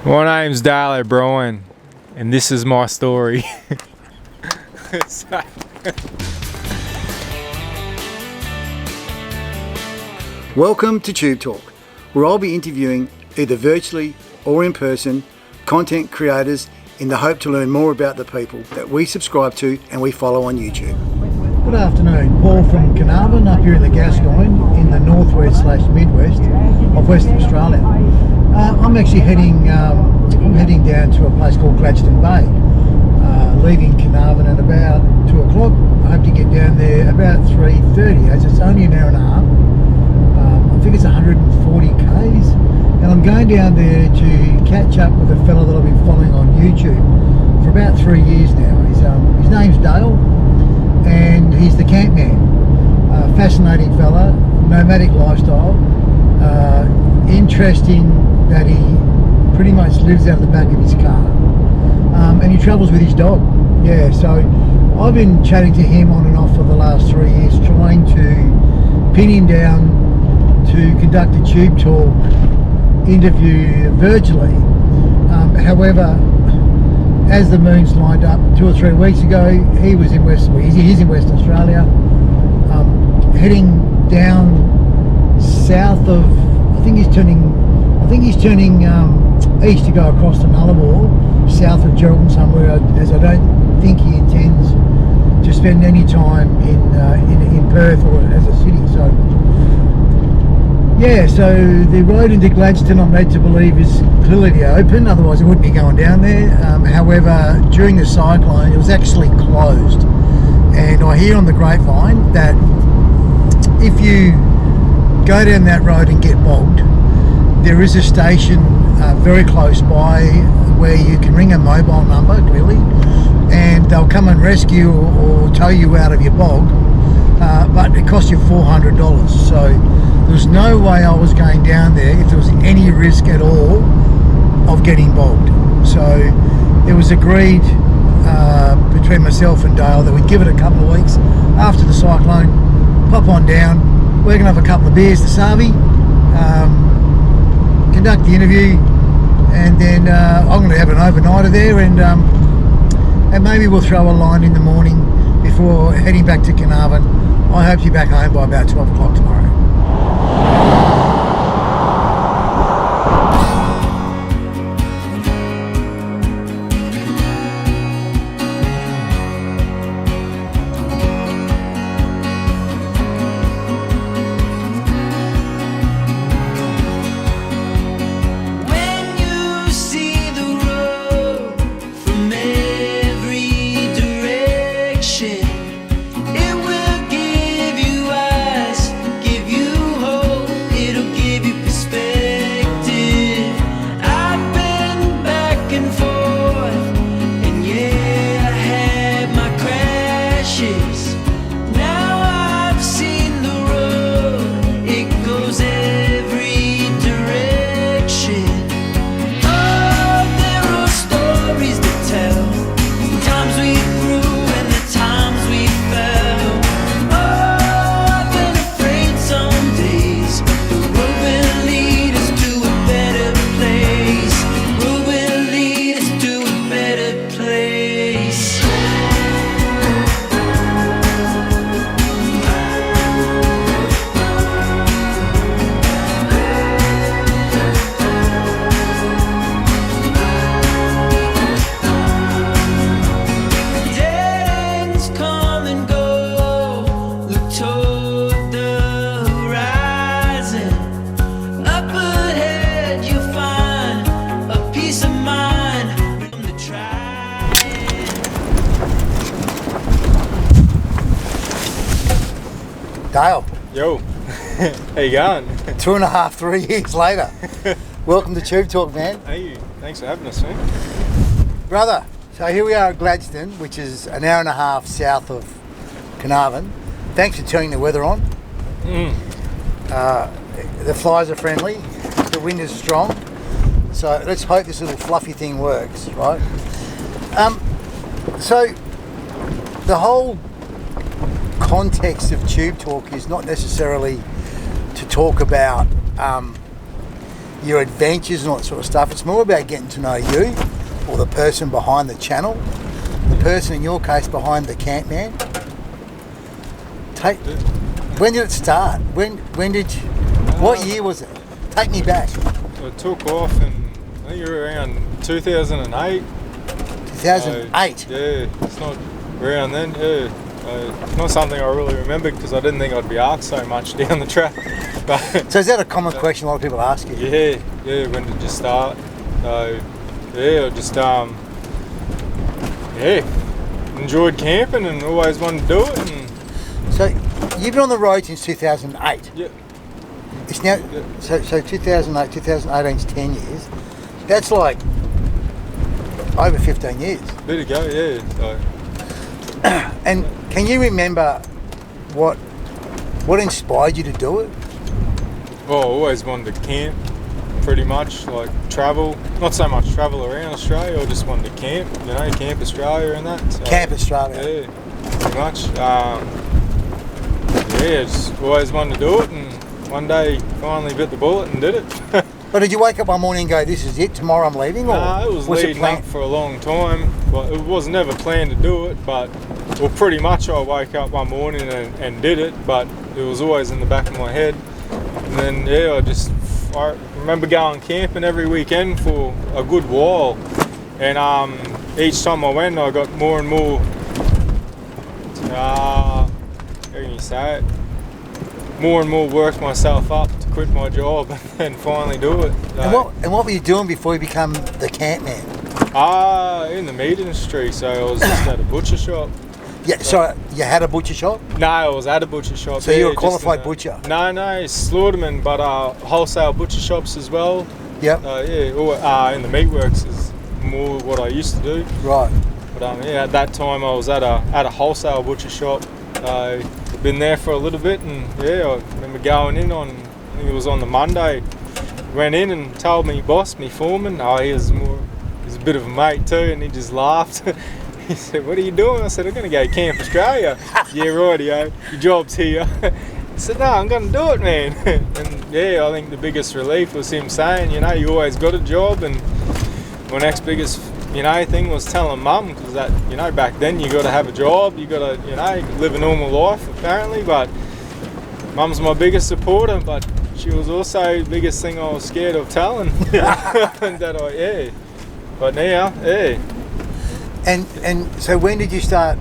My name's Dale O'Brien, and this is my story. Welcome to Tube Talk, where I'll be interviewing either virtually or in person content creators in the hope to learn more about the people that we subscribe to and we follow on YouTube. Good afternoon, Paul from Carnarvon up here in the Gascoyne in the northwest/midwest of Western Australia. I'm actually heading down to a place called Gladstone Bay, leaving Carnarvon at about 2 o'clock. I hope to get down there about 3:30 as it's only an hour and a half. I think it's 140 k's, and I'm going down there to catch up with a fellow that I've been following on YouTube for about 3 years now. His name's Dale, and he's the camp man. Fascinating fella, nomadic lifestyle. Interesting that he pretty much lives out of the back of his car, and he travels with his dog. Yeah, so I've been chatting to him on and off for the last 3 years, trying to pin him down to conduct a Tube Talk interview virtually. However, as the moons lined up 2 or 3 weeks ago, he's in Western Australia, heading down south of, I think he's turning east to go across to Nullarbor, south of Geraldton somewhere, as I don't think he intends to spend any time in Perth or as a city. So yeah, so the road into Gladstone, I'm led to believe, is clearly open, otherwise I wouldn't be going down there. However, during the cyclone, it was actually closed. And I hear on the grapevine that if you go down that road and get bogged, there is a station very close by where you can ring a mobile number, clearly, and they'll come and rescue or tow you out of your bog, but it costs you $400. So there's no way I was going down there if there was any risk at all of getting bogged. So it was agreed between myself and Dale that we'd give it a couple of weeks after the cyclone, pop on down, we're going to have a couple of beers to Savi, conduct the interview, and then I'm going to have an overnighter there, and maybe we'll throw a line in the morning before heading back to Carnarvon. I hope to be back home by about 12 o'clock tomorrow. Dale. Yo, how you going? 2.5, 3 years later. Welcome to Tube Talk, man. Hey, thanks for having us, man. Brother, so here we are at Gladstone, which is an hour and a half south of Carnarvon. Thanks for turning the weather on. The flies are friendly, the wind is strong, so let's hope this little fluffy thing works, right? So the whole context of Tube Talk is not necessarily to talk about your adventures and all that sort of stuff. It's more about getting to know you, or the person behind the channel, the person in your case behind the camp man. When did it start? When did you, what year was it? Take me back. It took off in, I think, around 2008. 2008. Yeah, it's not around then. Yeah, it's not something I really remembered because I didn't think I'd be asked so much down the track. But So is that a common question a lot of people ask you? yeah. When did you start? I just enjoyed camping and always wanted to do it. And So you've been on the road since 2008. yeah, It's now so 2008, 2018 is 10 years. That's like over 15 years. bit ago. Yeah. So And can you remember what inspired you to do it? I always wanted to camp. Pretty much, like travel, not so much travel around Australia, I just wanted to camp, Camp Australia and that. So, Camp Australia. Yeah, pretty much. Just always wanted to do it, and one day finally bit the bullet and did it. But did you wake up one morning and go, "This is it, tomorrow I'm leaving"? Or It was leading up for a long time, but it was never planned to do it, pretty much I woke up one morning and did it, but it was always in the back of my head. And then, I remember going camping every weekend for a good while, and each time I went, I got more and more. How can you say it? More and more worked myself up to quit my job and finally do it. And what were you doing before you become the camp man? In the meat industry, so I was just at a butcher shop. Yeah, so you had a butcher shop? No, I was at a butcher shop. So you're a qualified butcher? No, slaughterman, but wholesale butcher shops as well. Yep. In the meatworks is more what I used to do. Right. But at that time I was at a wholesale butcher shop. Been there for a little bit, and I remember going in on, I think it was on the Monday. Went in and told me boss, me foreman, he's a bit of a mate too, and he just laughed. He said, "What are you doing?" I said, "I'm going to go Camp Australia." "Yeah, rightio, your job's here." I said, "No, I'm going to do it, man." And I think the biggest relief was him saying, you always got a job, and my next biggest, thing was telling mum, because that, back then you got to have a job, you got to, live a normal life apparently, but mum's my biggest supporter, but she was also the biggest thing I was scared of telling. But now, And so when did you start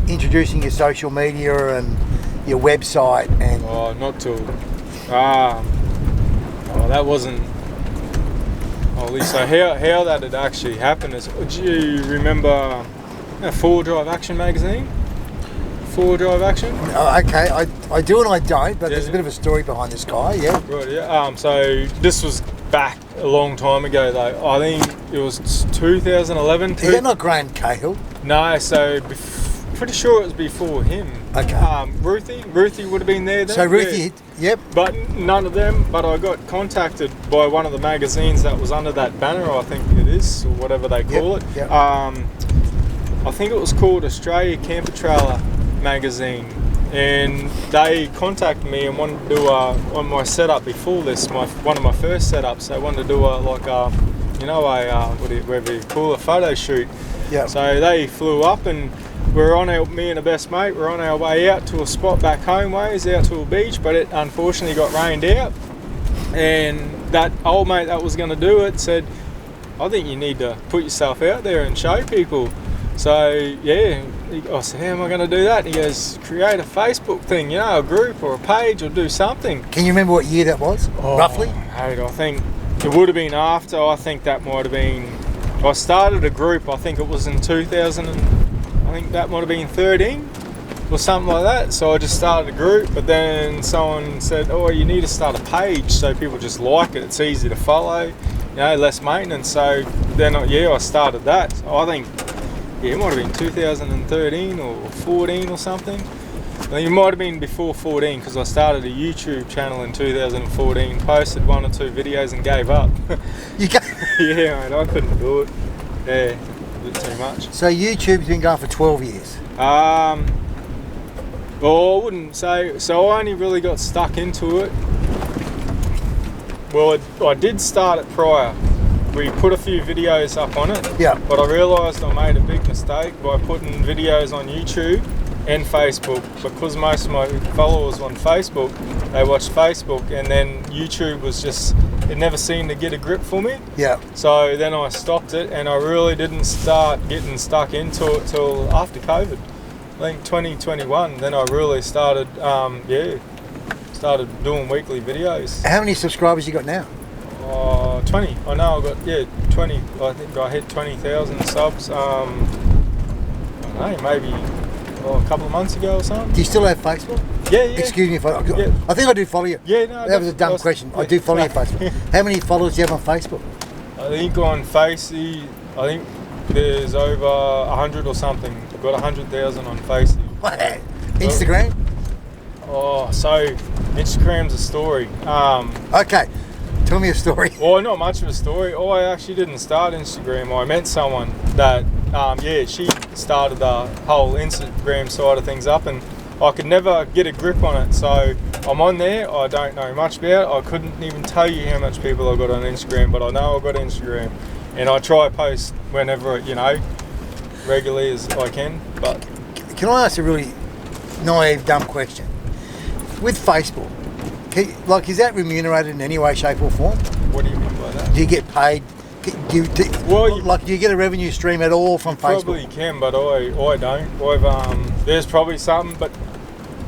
introducing your social media and your website? And not till that wasn't. So how that had actually happened is, do you remember 4Drive Action magazine? 4Drive Action? Okay, I do and I don't, but there's a bit of a story behind this guy, yeah. Right, yeah. So this was back a long time ago though. I think it was 2011. Is that not Graham Cahill? No, so pretty sure it was before him. Okay. Ruthie would have been there then. So Ruthie, yep. But none of them. But I got contacted by one of the magazines that was under that banner, I think it is, or whatever they call it. Yep. I think it was called Australia Camper Trailer magazine, and they contacted me and wanted to do on my setup before this, one of my first setups. They wanted to do whatever you call a photo shoot. Yeah. So they flew up, and me and a best mate were on our way out to a spot back home ways, out to a beach, but it unfortunately got rained out. And that old mate that was going to do it said, "I think you need to put yourself out there and show people." So I said, "How am I going to do that?" And he goes, "Create a Facebook thing, a group or a page, or do something." Can you remember what year that was, roughly? I think it would have been after. I think that might have been. I started a group. I think it was in 2000. I think that might have been 13 or something like that. So I just started a group, but then someone said, "Oh, you need to start a page so people just like it. It's easy to follow, less maintenance." So then, I started that. So I think. It might have been 2013 or 14 or something. I think it might have been before 14 because I started a YouTube channel in 2014, posted 1 or 2 videos and gave up. Yeah, mate, I couldn't do it. Yeah, a bit too much. So YouTube's been going for 12 years? I wouldn't say. So I only really got stuck into it Well, I did start it prior. We put a few videos up on it. Yeah. But I realised I made a big mistake by putting videos on YouTube and Facebook, because most of my followers on Facebook, they watched Facebook, and then YouTube was just, it never seemed to get a grip for me. Yeah. So then I stopped it, and I really didn't start getting stuck into it till after COVID. I think 2021, then I really started, started doing weekly videos. How many subscribers you got now? 20. I know I got 20. I think I hit 20,000 subs. I don't know, maybe a couple of months ago or something. Do you still have Facebook? Yeah. Excuse me if I think I do follow you. Yeah, no. That was a dumb question. I do follow you on Facebook. How many followers do you have on Facebook? I think on Facey, I think there's over 100 or something. I've got 100,000 on Facey. What? Instagram? So Instagram's a story. Okay. Tell me a story. Well, not much of a story. I actually didn't start Instagram. I met someone that, she started the whole Instagram side of things up, and I could never get a grip on it. So I'm on there. I don't know much about it. I couldn't even tell you how much people I got on Instagram, but I know I got Instagram, and I try to post whenever, regularly as I can. But can I ask a really naive, dumb question? With Facebook, is that remunerated in any way, shape or form? What do you mean by that? Do you get paid? Do you get a revenue stream at all from Facebook? Probably can, but I don't. There's probably something, but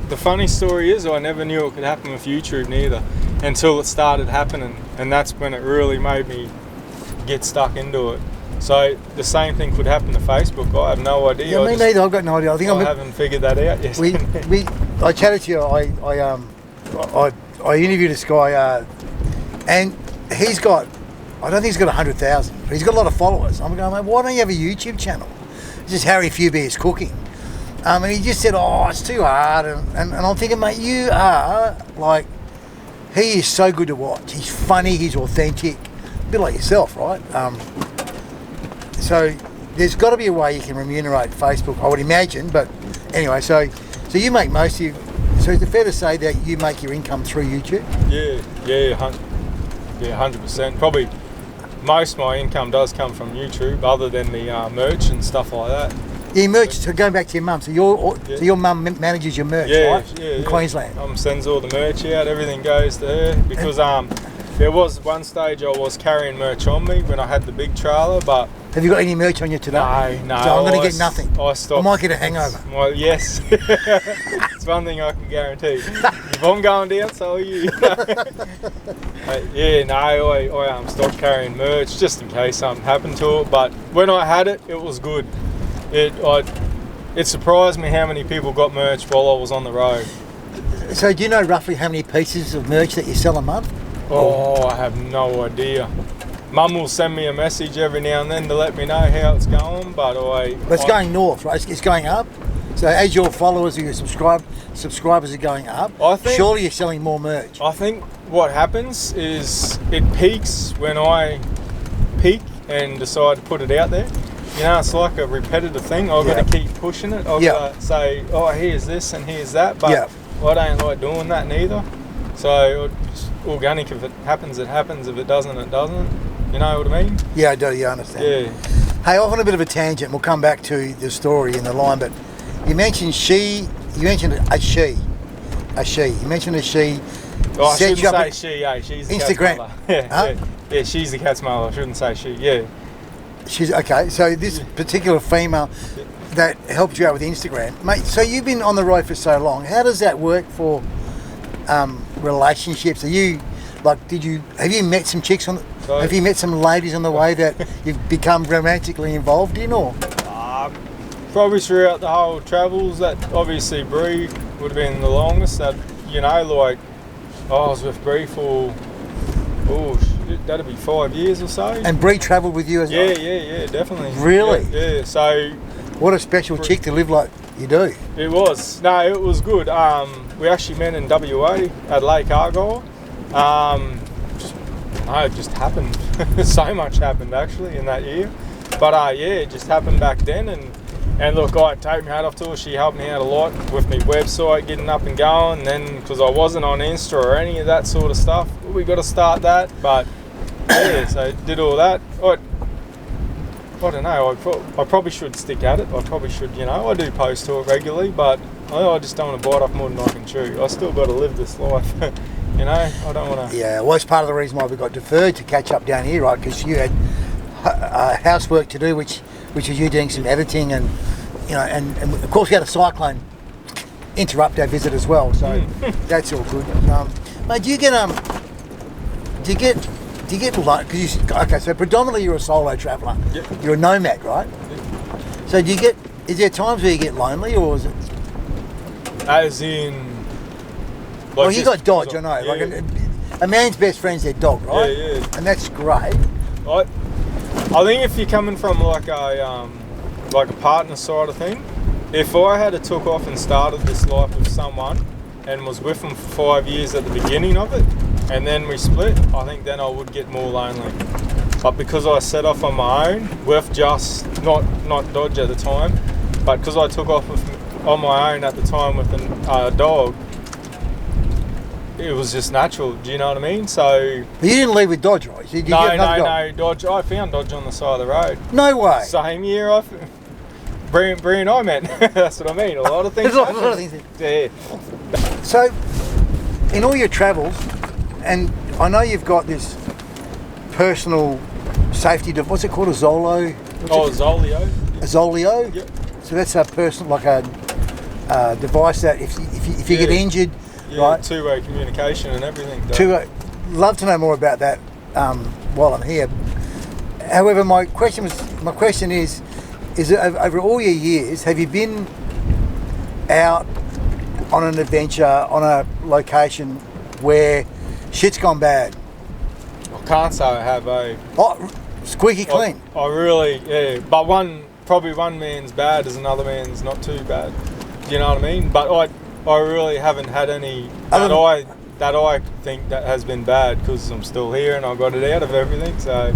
the funny story is I never knew it could happen with YouTube neither until it started happening, and that's when it really made me get stuck into it. So the same thing could happen to Facebook. I have no idea. Yeah, me neither. I've got no idea. I haven't figured that out yet. I chatted to you. I interviewed this guy, and he's got, I don't think he's got 100,000, but he's got a lot of followers. I'm going, mate, why don't you have a YouTube channel? This is Harry Fewbear's Cooking. And he just said, it's too hard. And I'm thinking, mate, you are, he is so good to watch. He's funny, he's authentic, a bit like yourself, right? So there's got to be a way you can remunerate Facebook, I would imagine. But anyway, so you make most of your, so is it fair to say that you make your income through YouTube? Yeah, 100%. Probably most of my income does come from YouTube, other than the merch and stuff like that. Yeah, merch. So going back to your mum, so your mum manages your merch, right? In Queensland. Mum sends all the merch out. Everything goes to her, because there was one stage I was carrying merch on me when I had the big trailer, but. Have you got any merch on you today? No. So I'm going to get nothing. I stopped. I might get a hangover. Well, yes. It's one thing I can guarantee. If I'm going down, so are you. I stopped carrying merch just in case something happened to it. But when I had it, it was good. It surprised me how many people got merch while I was on the road. So do you know roughly how many pieces of merch that you sell a month? I have no idea. Mum will send me a message every now and then to let me know how it's going, but it's going north, right? It's going up. So as your followers or your subscribers are going up, surely you're selling more merch. I think what happens is it peaks when I peak and decide to put it out there. It's like a repetitive thing. I've got to keep pushing it. I've got to say, here's this and here's that, but I don't like doing that neither. So it's organic. If it happens, it happens. If it doesn't, it doesn't. You know what I mean? Yeah, I do. You understand? Yeah. Hey, off on a bit of a tangent. We'll come back to the story in the line, but you mentioned a she. You mentioned a she. I shouldn't say she. She's the Instagram. Cat's mother. Yeah, she's the cat's mother. I shouldn't say she. Yeah. She's okay. So this particular female that helped you out with Instagram, mate. So you've been on the road for so long. How does that work for relationships? Are you have you met some chicks have you met some ladies on the way that you've become romantically involved in, or? Probably throughout the whole travels. That obviously Bree would have been the longest. That I was with Bree for that'd be 5 years or so. And Bree travelled with you as well? Yeah, definitely. Really? Yeah. So. What a special chick to live like you do. It was. No, it was good. We actually met in WA at Lake Argyle. It just happened. So much happened actually in that year. But it just happened back then, and And look, I take my hat off to her. She helped me out a lot with my website getting up and going. And then because I wasn't on Insta or any of that sort of stuff, we got to start that. But yeah, so did all that. I don't know. I probably should stick at it. I probably should, I do post to it regularly, but I just don't want to bite off more than I can chew. I still got to live this life. I don't want to. Yeah, well, that's part of the reason why we got deferred to catch up down here, right? Because you had housework to do, which is you doing some editing, and and of course we had a cyclone interrupt our visit as well. So that's all good. Mate, do you get like? Okay, so predominantly you're a solo traveller. Yep. You're a nomad, right? Yep. So is there times where you get lonely, or is it? As in. Well, you got Dodge, I know. Yeah. Like a man's best friend's their dog, right? Yeah. And that's great. I think if you're coming from like a partner side of thing, if I had took off and started this life with someone and was with them for 5 years at the beginning of it, and then we split, I think then I would get more lonely. But because I set off on my own with just not Dodge at the time, but because I took off on my own at the time with a dog, it was just natural. Do you know what I mean? So. But you didn't leave with Dodge, right? So No, Dodge. I found Dodge on the side of the road. No way. Same year Brie and I met. That's what I mean. A lot of things. There's a lot of things. Yeah. So, in all your travels, and I know you've got this personal safety device. What's it called? A Zolo? Zolio. A Zolio? Yep. So that's a personal, like a device that if you get injured, right? Two-way communication and everything. Love to know more about that while I'm here. However, my question is over all your years, have you been out on an adventure on a location where shit's gone bad? I can't say I have. Oh, squeaky clean. I really, yeah. But probably one man's bad is another man's not too bad. Do you know what I mean? But I really haven't had any that I think that has been bad, because I'm still here and I got it out of everything. So,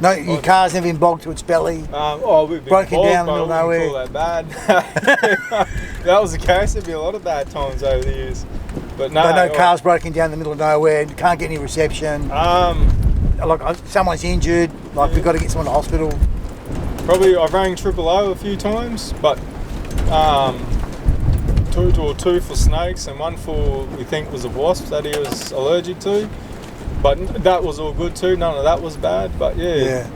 No, your car's never been bogged to its belly. We've been broken bogged, down in the middle of nowhere. Call that bad. If that was the case, there'd be a lot of bad times over the years. But no, car's broken down in the middle of nowhere. Can't get any reception. Like someone's injured. Like we've got to get someone to hospital. Probably I've rang O a few times, but two for snakes and one for we think was a wasp that he was allergic to. But that was all good too. None of that was bad. But yeah.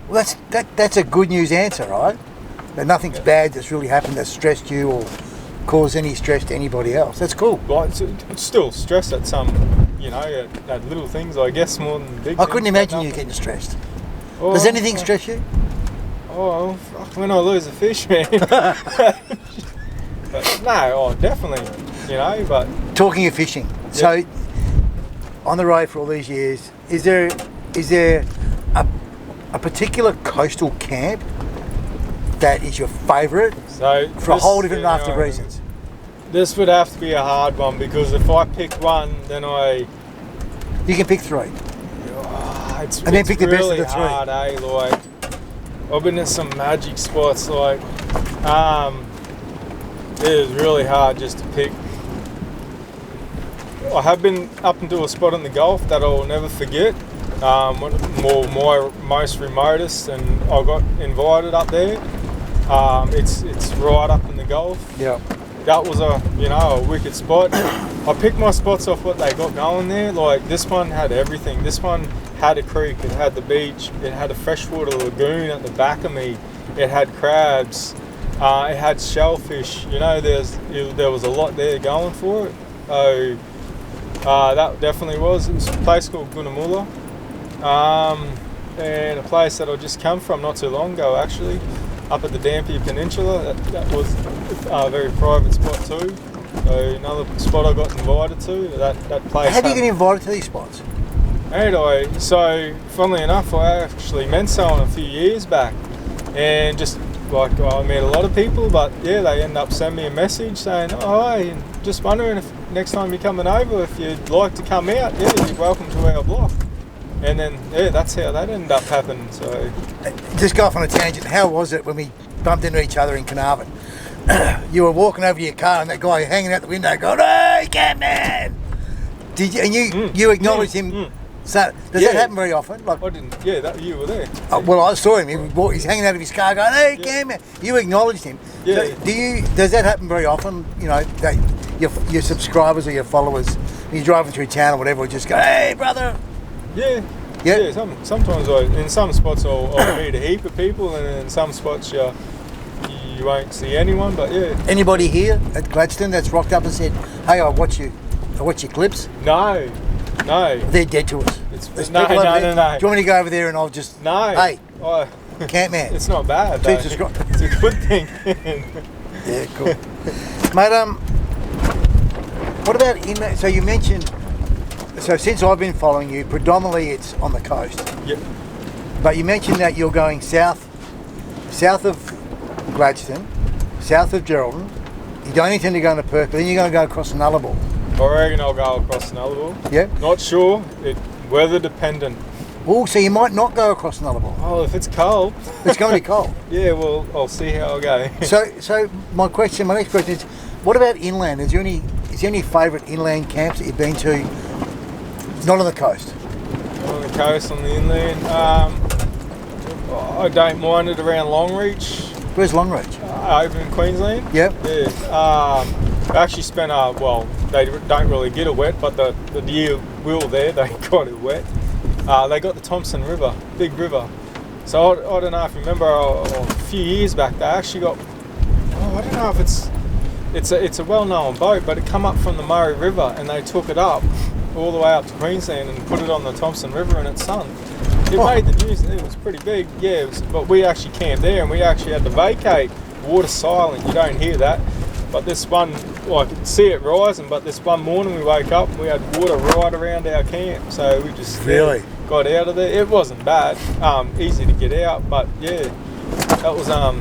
Well, that's a good news answer, right? That nothing's bad that's really happened that stressed you or caused any stress to anybody else. That's cool. Well, it's still stress at some, at little things, I guess, more than big things. I couldn't imagine you getting stressed. Does anything stress you? Oh, fuck, when I lose a fish, man. But no, definitely, but... Talking of fishing, so on the road for all these years, is there a particular coastal camp that is your favourite for a whole different raft of reasons? This would have to be a hard one, because if I pick one, then you can pick three. Then pick the best of the three. Hard, Like, I've been in some magic spots, like, it is really hard just to pick. I have been up into a spot in the Gulf that I'll never forget. My most remotest, and I got invited up there. It's right up in the Gulf. Yeah. That was a wicked spot. I picked my spots off what they got going there. Like, this one had everything. This one had a creek, it had the beach, it had a freshwater lagoon at the back of me, it had crabs, it had shellfish. There was a lot there going for it. So that definitely was. It was a place called Gunamula, and a place that I just come from not too long ago, actually, up at the Dampier Peninsula. That was a very private spot too. So another spot I got invited to. That place. How do you get invited to these spots? Anyway, so funnily enough, I actually met someone a few years back, and just like I met a lot of people, but they end up sending me a message saying, "Oh, hey, just wondering if next time you're coming over, if you'd like to come out, you're welcome to our block." And then, yeah, that's how that ended up happening. So, Just go off on a tangent. How was it when we bumped into each other in Carnarvon? You were walking over to your car and that guy hanging out the window going, "Hey, Catman!" Did you? And you acknowledged him. So does that happen very often? Like, I didn't. Yeah, you were there. well, I saw him. He's hanging out of his car going, "Hey, Catman!" You acknowledged him. Yeah. So does that happen very often? You know, that your subscribers or your followers, when you're driving through town or whatever, will just go, "Hey, brother." Yeah. Yeah. Yeah. Sometimes in some spots I'll meet a heap of people, and in some spots you won't see anyone. But yeah. Anybody here at Gladstone that's rocked up and said, "Hey, I watch your clips"? No. They're dead to us. No. Do you want me to go over there and I'll just... No. Hey, Oh, Campman. it's not bad. Please Though. subscribe. It's a good thing. Yeah, cool. Mate, what about inland? So you mentioned... So since I've been following you, predominantly it's on the coast. Yep. But you mentioned that you're going south of Gladstone, south of Geraldton. You don't intend to go into Perth, but then you're going to go across Nullarbor. I reckon I'll go across Nullarbor. Yeah. Not sure. Weather dependent. Oh, so you might not go across Nullarbor. Oh, if it's cold. It's going to be cold. Yeah, well, I'll see how I go. So my next question is, what about inland? Is there any favourite inland camps that you've been to? Not on the coast. On the coast, on the inland. I don't mind it around Longreach. Where's Longreach? Over in Queensland. Yep. Yeah. I actually spent they don't really get it wet, but the year we were there, they got it wet. They got the Thompson River, big river. So I don't know if you remember a few years back, they actually got, I don't know if it's a well-known boat, but it come up from the Murray River and they took it up all the way up to Queensland and put it on the Thompson River and it sunk. It made the news. It was pretty big, yeah. But we actually camped there and we actually had to vacate. Water silent, you don't hear that. But this one, I could see it rising. But this one morning we woke up, and we had water right around our camp. So we just got out of there. It wasn't bad, easy to get out. But yeah, that was a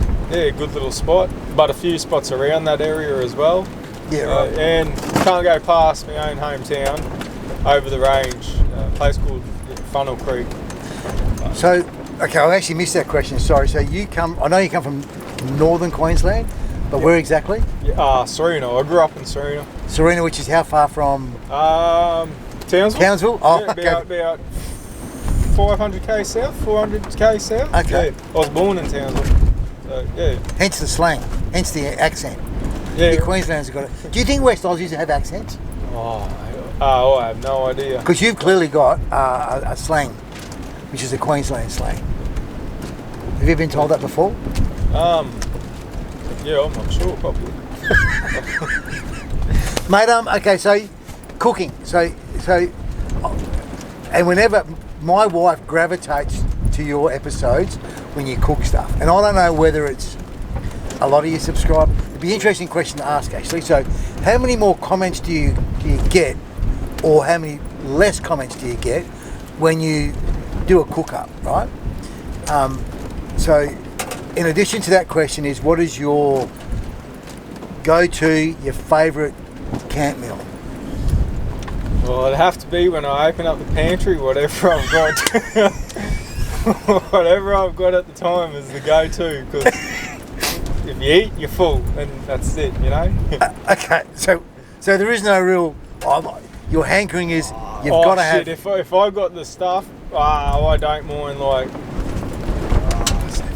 good little spot. But a few spots around that area as well. Yeah, right. And can't go past my own hometown over the range, a place called Funnel Creek. So, okay, I actually missed that question. Sorry. So I know you come from northern Queensland, but where exactly? Serena. I grew up in Serena. Serena, which is how far from? Townsville. Townsville? Oh, yeah, okay. About 400k south, 400k south. Okay. Yeah, I was born in Townsville. So, yeah. Hence the slang, hence the accent. Yeah. The Queenslanders have got it. Do you think West Aussies have accents? I have no idea. Because you've clearly got a slang, which is a Queensland slang. Have you been told that before? Yeah, I'm not sure, probably. Mate, okay, so cooking. So, and whenever my wife gravitates to your episodes when you cook stuff, and I don't know whether it's a lot of you subscribe. It'd be an interesting question to ask, actually. So, how many more comments do you get, or how many less comments do you get when you do a cook-up, right? So, in addition to that question is, what is your go-to, your favourite camp meal? Well, it'd have to be when I open up the pantry, whatever I've got. Whatever I've got at the time is the go-to, because if you eat, you're full, and that's it, you know? Okay, so there is no real... your hankering is, you've got to have... If I got the stuff, I don't mind, like,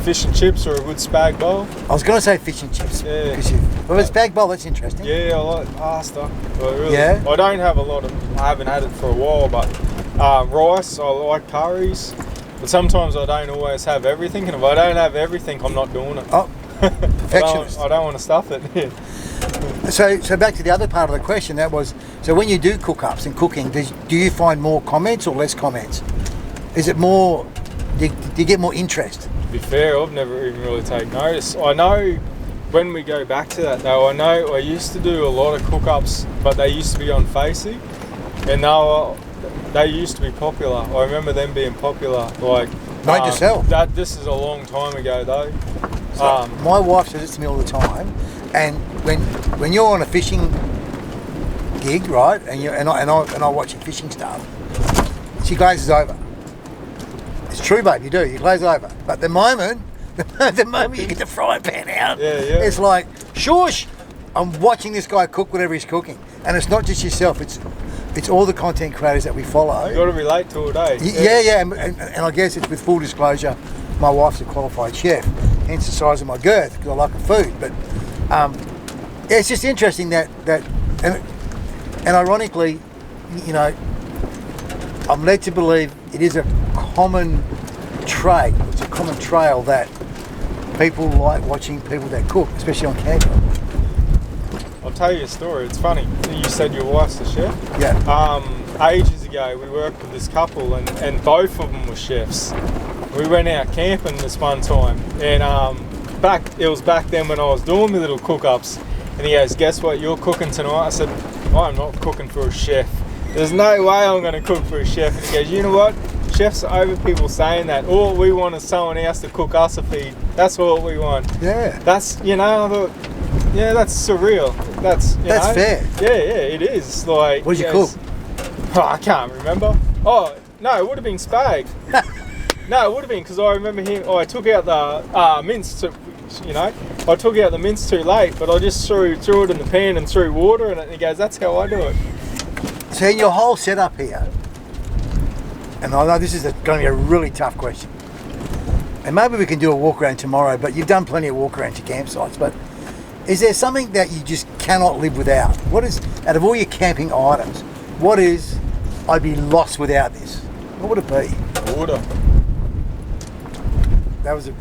fish and chips or a good spag bowl. I was going to say fish and chips. Yeah. Well, it's spag bowl, that's interesting. Yeah, I like pasta. Yeah? I don't have a lot of... I haven't had it for a while, but rice, I like curries. But sometimes I don't always have everything, and if I don't have everything, I'm not doing it. Oh, perfectionist. I don't want to stuff it. So back to the other part of the question, that was, so when you do cook-ups and cooking, do you find more comments or less comments? Is it more... Do you get more interest? To be fair, I've never even really taken notice. I know when we go back to that though, I know I used to do a lot of cook-ups, but they used to be on Facey, and now they used to be popular. I remember them being popular. Like, Note to self. This is a long time ago though. So my wife says it to me all the time, and when you're on a fishing gig, right, and I watch your fishing stuff, she glazes over. It's true, babe. You do. You glaze over. But the moment you get the frying pan out, it's like, shush. I'm watching this guy cook whatever he's cooking, and it's not just yourself. It's all the content creators that we follow. You got to relate to it, eh? Yeah. And I guess it's with full disclosure. My wife's a qualified chef, hence the size of my girth because I like the food. But it's just interesting that and ironically, you know, I'm led to believe it is a common trait. It's a common trail that people like watching people that cook, especially on camping. I'll tell you a story. It's funny. You said your wife's a chef. Yeah. Ages ago, we worked with this couple, and both of them were chefs. We went out camping this one time, and it was back then when I was doing my little cook-ups, and he goes, "Guess what? You're cooking tonight." I said, "I'm not cooking for a chef. There's no way I'm going to cook for a chef." And he goes, "You know what? Chefs are over people saying that. All we want is someone else to cook us a feed. That's all we want." Yeah. That's, you know, I thought, yeah, that's surreal. That's fair. Yeah, it is. Like, what did you cook? Oh, I can't remember. Oh, no, it would have been spag. No, it would have been, because I remember I took out the mince, I took out the mince too late, but I just threw it in the pan and threw water in it, and he goes, "That's how I do it." So in your whole setup here, and I know this is going to be a really tough question, and maybe we can do a walk around tomorrow, but you've done plenty of walk around your campsites, but is there something that you just cannot live without? What is, out of all your camping items, what is, I'd be lost without this? What would it be? Water. That was a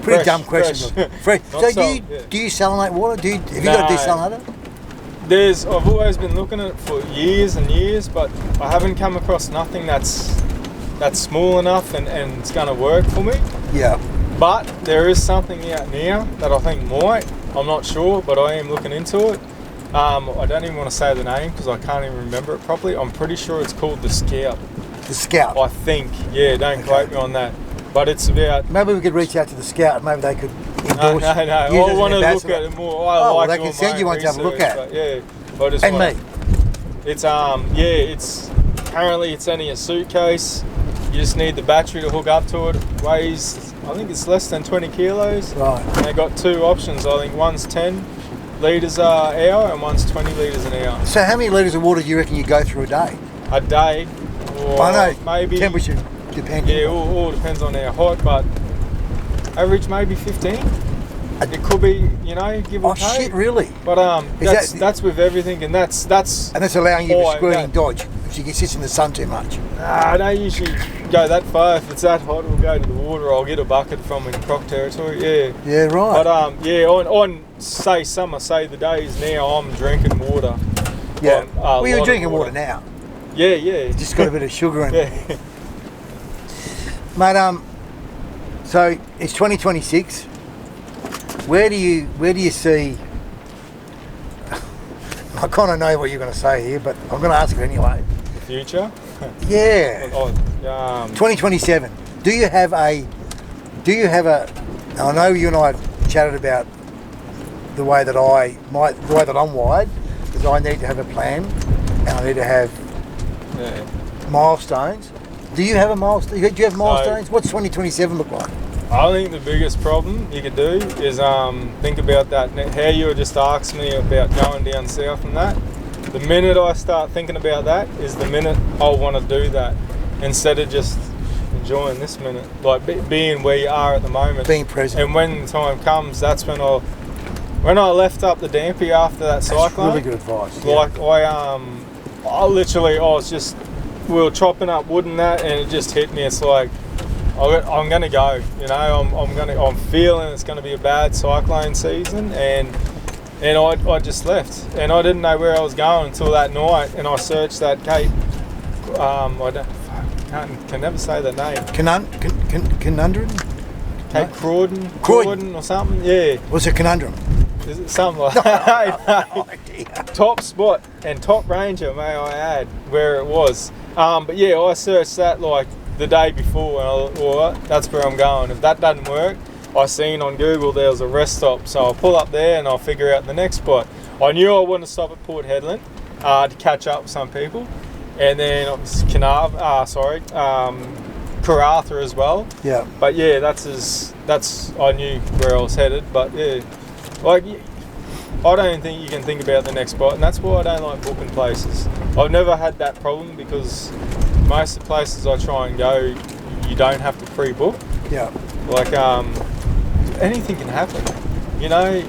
pretty dumb question. Fresh. So do you salinate water? Have you got a desalinator? I've always been looking at it for years and years, but I haven't come across nothing that's small enough and it's going to work for me. Yeah. But there is something out now that I think might. I'm not sure, but I am looking into it. I don't even want to say the name because I can't even remember it properly. I'm pretty sure it's called the Scout. The Scout? I think. Yeah, don't quote me on that. But it's about... Maybe we could reach out to the Scout. Maybe they could endorse. No. I want to look at it more. They can send you one to have a look at. But yeah. Me. It's apparently it's only a suitcase. You just need the battery to hook up to it. It weighs, I think it's less than 20 kilos. Right. And they got two options. I think one's 10 litres an hour and one's 20 litres an hour. So how many litres of water do you reckon you go through a day? A day? Or I know. Maybe. Temperature depends. Yeah, all depends on how hot, but average maybe 15. It could be, give or take. Oh shit, really? But that's with everything, and that's allowing you to squirt and dodge if you get sits in the sun too much. I don't usually go that far. If it's that hot, we'll go to the water. I'll get a bucket from in Croc territory. Yeah. Yeah, right. But on say the days now, I'm drinking water. Yeah. Well, you're drinking water now. Yeah. Just got a bit of sugar in it. Yeah. Mate, so it's 2026. Where do you see? I kind of know what you're going to say here, but I'm going to ask it anyway. The future? Yeah. 2027. Do you have a? I know you and I have chatted about the way that I'm wired, because I need to have a plan and I need to have milestones. Do you have a milestone? Do you have milestones? What's 2027 look like? I think the biggest problem you could do is think about that. How you were just asking me about going down south and that. The minute I start thinking about that is the minute I'll want to do that, instead of just enjoying this minute, like being where you are at the moment, being present. And when the time comes, that's when I left up the Dampy after that cyclone. That's really good advice. Like we were chopping up wood and that, and it just hit me. It's like, I'm going to go, I'm feeling it's going to be a bad cyclone season, and I just left, and I didn't know where I was going until that night, and I searched that Cape, can never say the name. Conundrum? Cape Croydon or something, yeah. What's a conundrum? Is it something like that? No idea. Top spot and top ranger, may I add, where it was. But yeah, I searched that like the day before, and I thought, that's where I'm going. If that doesn't work, I seen on Google there was a rest stop, so I'll pull up there and I'll figure out the next spot. I knew I wanted to stop at Port Hedland to catch up with some people, and then Karratha as well. Yeah. But yeah, that's I knew where I was headed. But yeah, like I don't think you can think about the next spot, and that's why I don't like booking places. I've never had that problem because most of the places I try and go, you don't have to pre-book. Yeah. Like anything can happen. You know,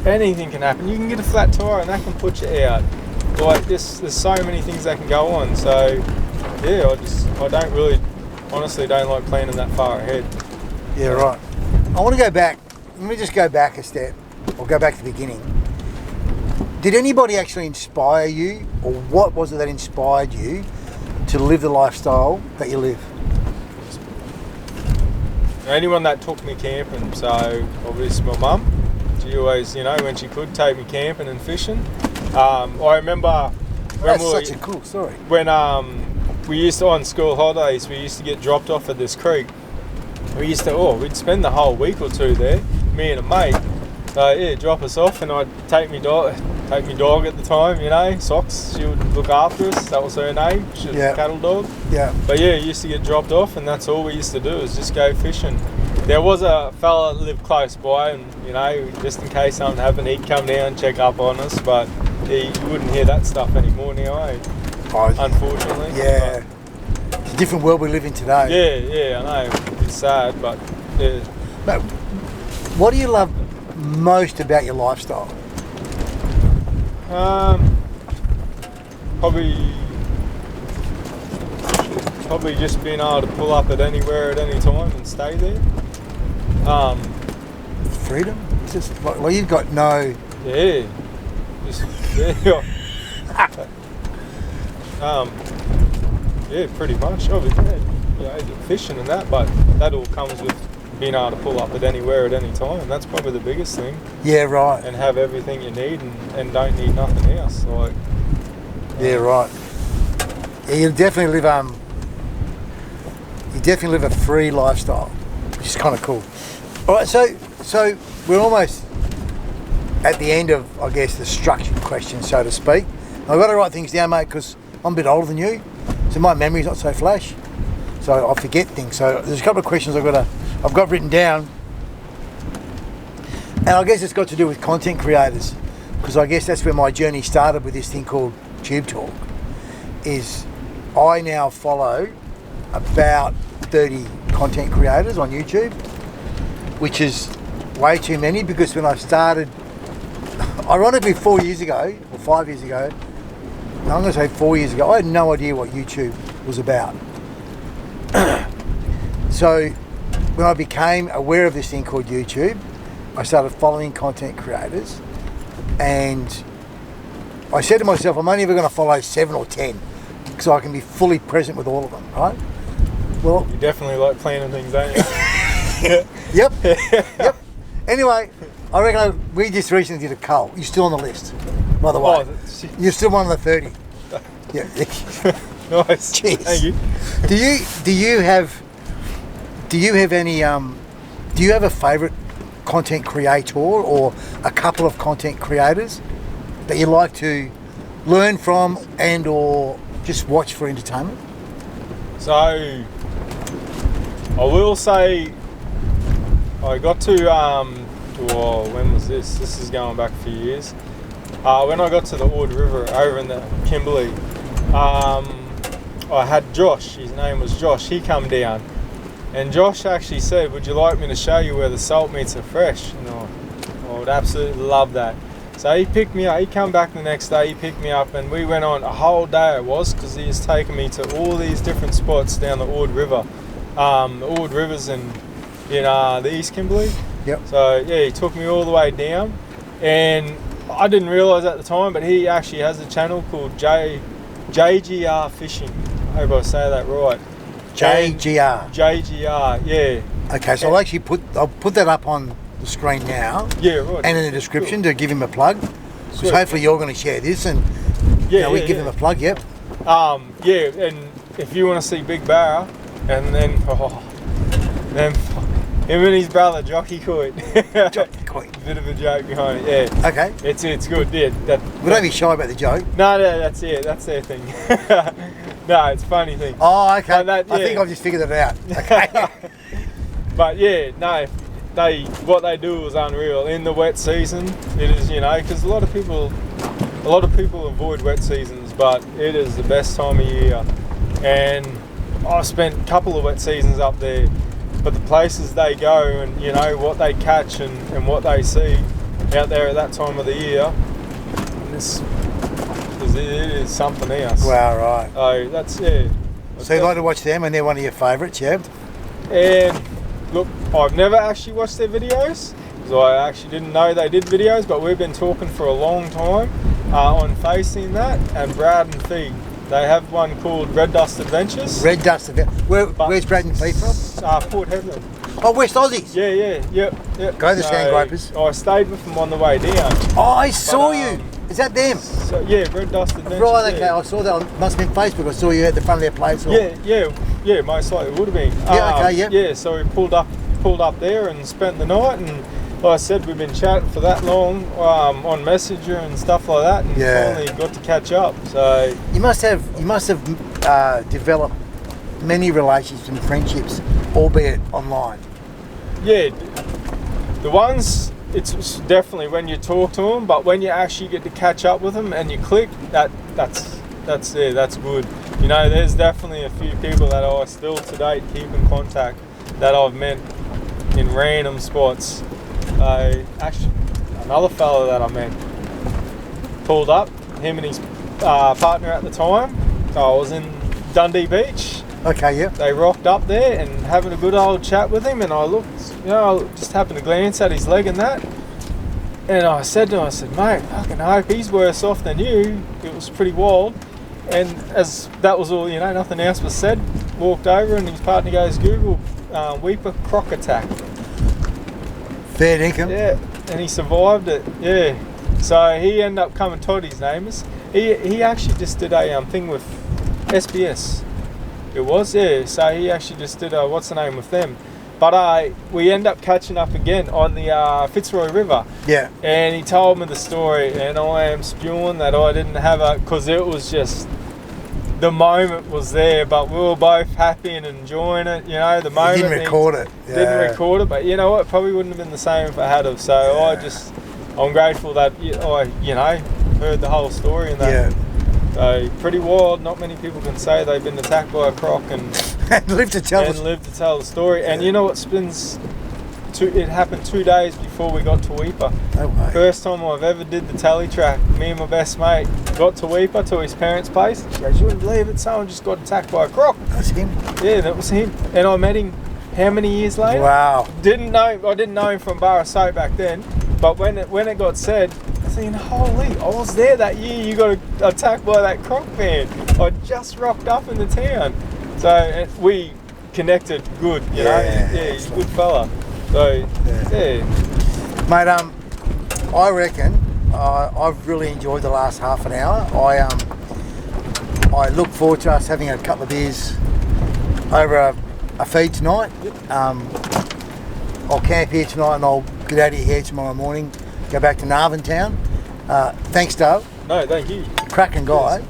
anything can happen. You can get a flat tire and that can put you out. Like there's so many things that can go on. So yeah, I don't really, honestly, don't like planning that far ahead. Yeah, right. I want to go back. Let me just go back a step, or go back to the beginning. Did anybody actually inspire you, or what was it that inspired you to live the lifestyle that you live? Anyone that took me camping, so obviously my mum. She always, you know, when she could, take me camping and fishing. I remember when That's such a cool story. When we used to, on school holidays, we used to get dropped off at this creek. We'd spend the whole week or two there, me and a mate. So yeah, drop us off, and I'd take me dog at the time, you know, Socks. She would look after us. That was her name. She was a cattle dog. Yeah. But yeah, used to get dropped off, and that's all we used to do is just go fishing. There was a fella that lived close by, and you know, just in case something happened, he'd come down, check up on us. But you wouldn't hear that stuff anymore now, eh? Unfortunately. Yeah. It's a different world we live in today. Yeah, I know. It's sad, but yeah. But what do you love most about your lifestyle? Probably just being able to pull up at anywhere at any time and stay there. Freedom? Just well, you've got no. Yeah. Just yeah. Yeah, pretty much. Obviously, yeah, fishing and that, but that all comes with being able to pull up at anywhere at any time. That's probably the biggest thing. Yeah, right. And have everything you need and don't need nothing else. Like. Yeah, right. Yeah, you definitely live a free lifestyle, which is kind of cool. All right, so we're almost at the end of, I guess, the structured question, so to speak. I've got to write things down, mate, because I'm a bit older than you, so my memory's not so flash. So I forget things. So there's a couple of questions I've got written down, and I guess it's got to do with content creators, because I guess that's where my journey started with this thing called Tube Talk. Is I now follow about 30 content creators on YouTube, which is way too many, because when I started, ironically 4 years ago, or 5 years ago, no, I'm going to say 4 years ago, I had no idea what YouTube was about. So when I became aware of this thing called YouTube, I started following content creators, and I said to myself, I'm only ever going to follow 7 or 10 so I can be fully present with all of them, right? Well, you definitely like planning things, don't you? Yep. Anyway, I reckon we just recently did a cull. You're still on the list, by the way. You're still one of the 30. Yeah. Nice. Cheers. Thank you. Do you have a favourite content creator or a couple of content creators that you like to learn from and or just watch for entertainment? So I will say I got to when was this? This is going back a few years. When I got to the Ord River over in the Kimberley, I had Josh. His name was Josh. He come down, and Josh actually said, "Would you like me to show you where the salt meats are fresh?" And I would absolutely love that. So he picked me up. He come back the next day. He picked me up, and we went on a whole day. It was because he has taken me to all these different spots down the Ord River. The Ord River's in the East Kimberley. Yep. So yeah, he took me all the way down, and I didn't realise at the time, but he actually has a channel called JGR Fishing. I hope I say that right. JGR. JGR, yeah. Okay, so I'll put that up on the screen now. Yeah, right. And in the description to give him a plug. Because hopefully you're going to share this and we give him a plug. Yep. Yeah, and if you want to see Big Barra, and then him and his brother Jockey Coit. Jockey Coit. Bit of a joke behind it, yeah. Okay. It's good, yeah. We don't be shy about the joke. No, that's it. That's their thing. No, it's a funny thing. Oh, okay. But that, I think yeah. I've just figured it out. Okay. But yeah, no, what they do is unreal. In the wet season, it is, you know, because a lot of people avoid wet seasons, but it is the best time of year. And I spent a couple of wet seasons up there, but the places they go and, you know, what they catch and what they see out there at that time of the year, it is something else. Wow, right. So that's, yeah. So you like to watch them, and they're one of your favourites, yeah? And look, I've never actually watched their videos, because I actually didn't know they did videos, but we've been talking for a long time on facing that, and Brad and Fee. They have one called Red Dust Adventures. Red Dust Adventures. Where's Brad and Pete from? Port Hedland. Oh, West Aussies. Yeah. Go the Sandgropers. I stayed with them on the way down. Oh, I saw you. Is that them? So, yeah, Red Dust Adventures. Right, okay. Yeah. I saw that on, must have been Facebook. I saw you at the front of their place. Or... Yeah, most likely would have been. Yeah, okay, yep. Yeah, so we pulled up there and spent the night, and like I said, we've been chatting for that long on Messenger and stuff like that, and finally got to catch up. So you must have developed many relationships and friendships, albeit online. Yeah, the ones, it's definitely when you talk to them, but when you actually get to catch up with them and you click, that's good. You know, there's definitely a few people that I still to date keep in contact that I've met in random spots. Actually, another fella that I met pulled up, him and his partner at the time. I was in Dundee Beach. Okay, yeah. They rocked up there and having a good old chat with him, and I looked, you know, I just happened to glance at his leg and that, and I said to him, mate, I fucking hope he's worse off than you. It was pretty wild. And as that was all, you know, nothing else was said, walked over and his partner goes, Google Weeper croc attack. Fair dinkum. Yeah, and he survived it. Yeah, so he ended up coming. Todd, his name is. He actually just did a thing with SBS. It was, yeah. So he actually just did a what's the name with them. But we end up catching up again on the Fitzroy River. Yeah. And he told me the story, and I am spewing that I didn't have a, because it was just, the moment was there, but we were both happy and enjoying it. You know, the moment. You didn't record it. Yeah. Didn't record it, but you know what? Probably wouldn't have been the same if I had of. So I'm grateful that I, you know, heard the whole story and that. Yeah. So pretty wild. Not many people can say they've been attacked by a croc and live to tell the story. And you know what spins? It happened 2 days before we got to Weeper. No way. First time I've ever did the tally track. Me and my best mate got to Weeper, to his parents' place. She goes, you wouldn't believe it, someone just got attacked by a croc. That's him. Yeah, that was him. And I met him how many years later? Wow. I didn't know him from Bar of Soap back then, but when it got said, I was thinking, holy, I was there that year you got attacked by that croc man. I just rocked up in the town. So we connected good, you know. Yeah, he's a good fella. So, yeah. Mate, I reckon I've really enjoyed the last half an hour. I look forward to us having a couple of beers over a feed tonight. I'll camp here tonight and I'll get out of here tomorrow morning, go back to Narvan Town. Thanks, Dave. No, thank you. Cracking guy.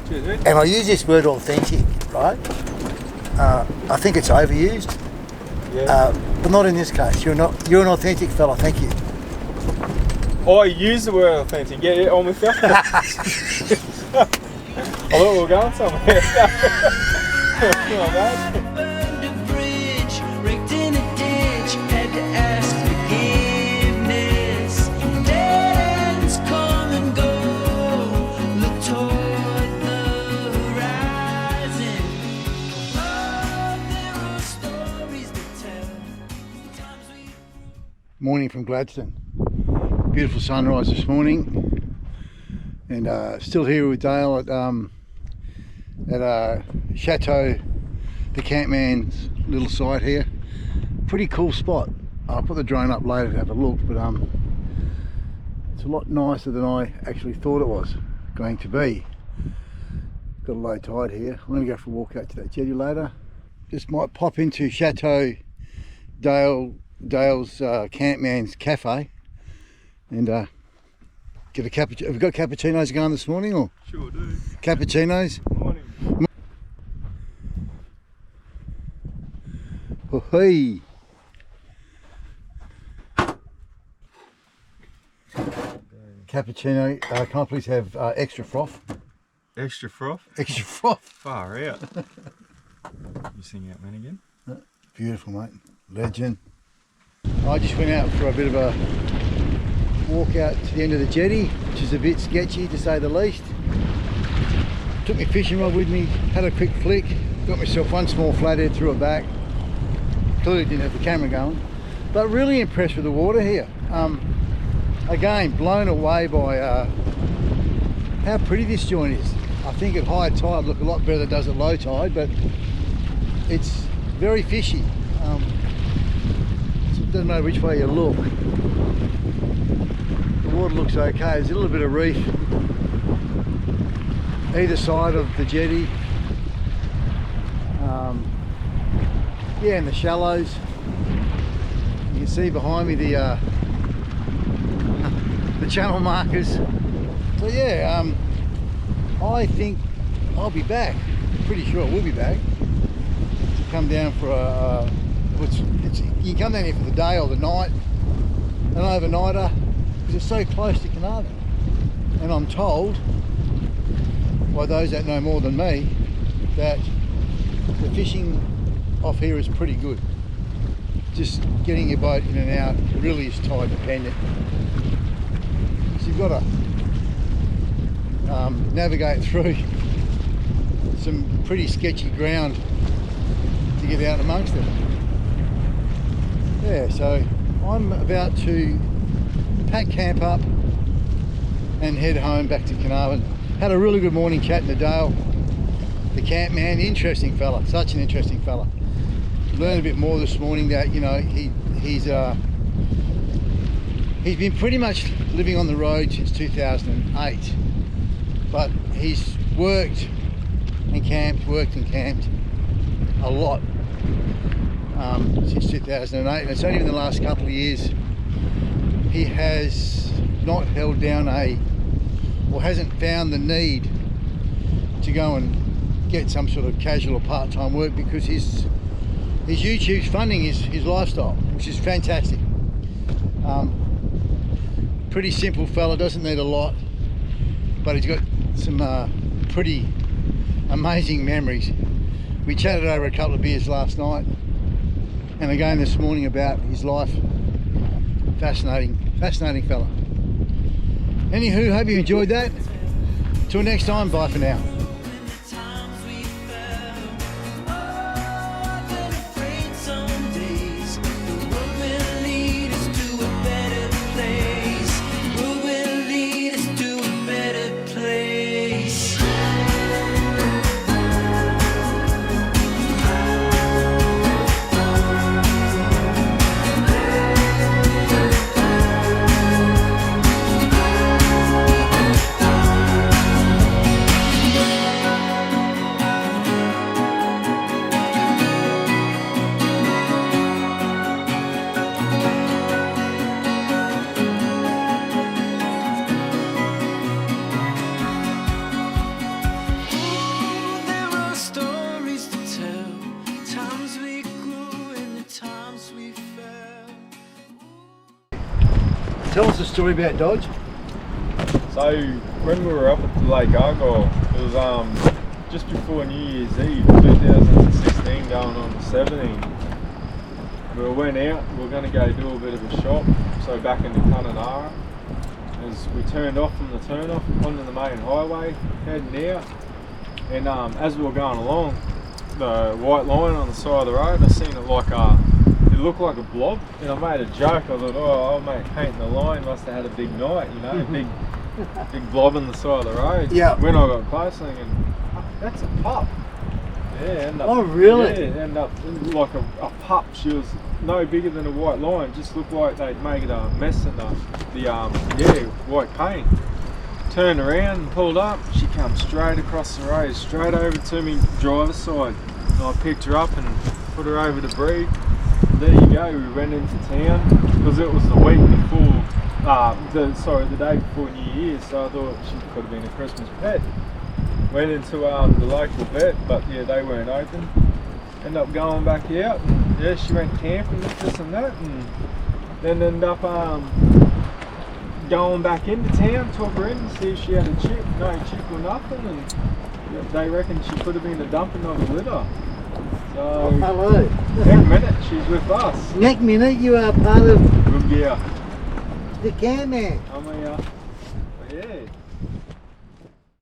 Cheers, mate. And I use this word authentic, right? I think it's overused. Yeah. But not in this case. You're an authentic fella. Thank you. I use the word authentic. Yeah, I'm with you. I thought we were going somewhere. Not bad. Burned a bridge, wrecked in a ditch, had to ask forgiveness. Dead ends come and go, look toward the horizon. Oh, there are stories to tell. Times we Morning from Gladstone. Beautiful sunrise this morning, and still here with Dale at Chateau, the Campman's little site here. Pretty cool spot. I'll put the drone up later to have a look, but it's a lot nicer than I actually thought it was going to be. Got a low tide here. I'm going to go for a walk out to that jetty later. Just might pop into Chateau Dale's Campman's Cafe and get a cappuccino. Have we got cappuccinos going this morning, or? Sure do. Cappuccinos? Morning. Coffee. Cappuccino. Can I please have extra froth? Extra froth? Extra froth. Far out. You sing out, man, again? Beautiful, mate. Legend. I just went out for a bit of a walk out to the end of the jetty, which is a bit sketchy to say the least. Took my fishing rod with me, had a quick flick, got myself one small flathead, threw it back. Clearly didn't have the camera going, but really impressed with the water here. Again, blown away by how pretty this joint is. I think at high tide look a lot better than it does at low tide, but it's very fishy. So it doesn't matter which way you look. The water looks okay. There's a little bit of reef either side of the jetty. Yeah, in the shallows. You can see behind me the channel markers. So yeah, I think I'll be back. Pretty sure we'll be back to come down for a. You can come down here for the day or the night, an overnighter, because it's so close to Carnarvon. And I'm told by those that know more than me that the fishing off here is pretty good. Just getting your boat in and out really is tide dependent. So you've got to navigate through some pretty sketchy ground to get out amongst them. Yeah, so I'm about to pack camp up and head home back to Carnarvon. Had a really good morning chatting to Dale, the camp man. Interesting fella, such an interesting fella. Learned a bit more this morning that, you know, he's been pretty much living on the road since 2008, but he's worked and camped a lot since 2008, and it's only in the last couple of years he has not held down or hasn't found the need to go and get some sort of casual or part-time work, because his YouTube's funding his lifestyle, which is fantastic. Pretty simple fella, doesn't need a lot, but he's got some pretty amazing memories. We chatted over a couple of beers last night and again this morning about his life. Fascinating fella. Anywho, hope you enjoyed that. Till next time, bye for now. Tell us a story about Dodge. So when we were up at the Lake Argyle, it was just before New Year's Eve, 2016 going on to 17. We went out, we were going to go do a bit of a shop, so back into Kununurra. As we turned off from the turn-off onto the main highway, heading out, and as we were going along, the white line on the side of the road, I seen it like it looked like a blob, and I made a joke. I thought, oh, old mate painting the line must have had a big night, you know, big blob on the side of the road. Yeah. When I got close, thinking, that's a pup. Yeah. Oh, really? Yeah, ended up like a pup. She was no bigger than a white line. Just looked like they'd make it a mess in the white paint. Turned around and pulled up. She come straight across the road, straight over to me driver's side. And I picked her up and put her over to breed. There you go, we went into town because it was the week before, the day before New Year's, so I thought she could have been a Christmas pet. Went into the local vet, but yeah, they weren't open. Ended up going back out and yeah, she went camping and this and that, and then ended up going back into town, took her in to see if she had a chip. No chip or nothing, and they reckon she could have been a dumping of a litter. So Hello. next minute she's with us. Next minute you are part of Good gear. the camp man. Yeah.